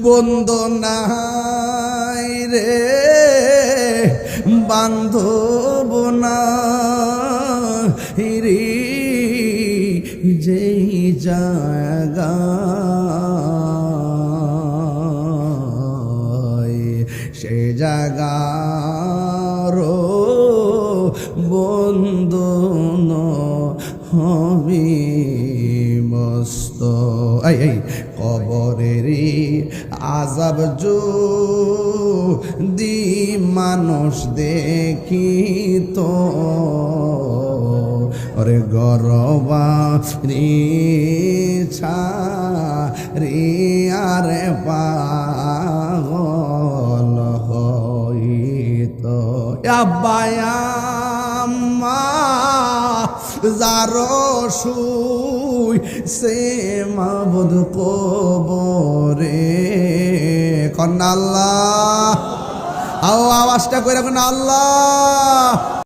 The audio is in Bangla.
বন্ধু নাই রে বান্ধব নাই রে যেই জায়গায় সে জায়গার বন্ধু হবি মস্ত এই কবরেরই আযাব যদি মানুষ দেখিত ওরে গরবারি ছাড়ি আরে পাগল হইত আব্বায়াম্মা যারো শুই সে মাবুদ কবরে কন্না আল্লাহ আওয়াজটা কইরা কোন আল্লাহ।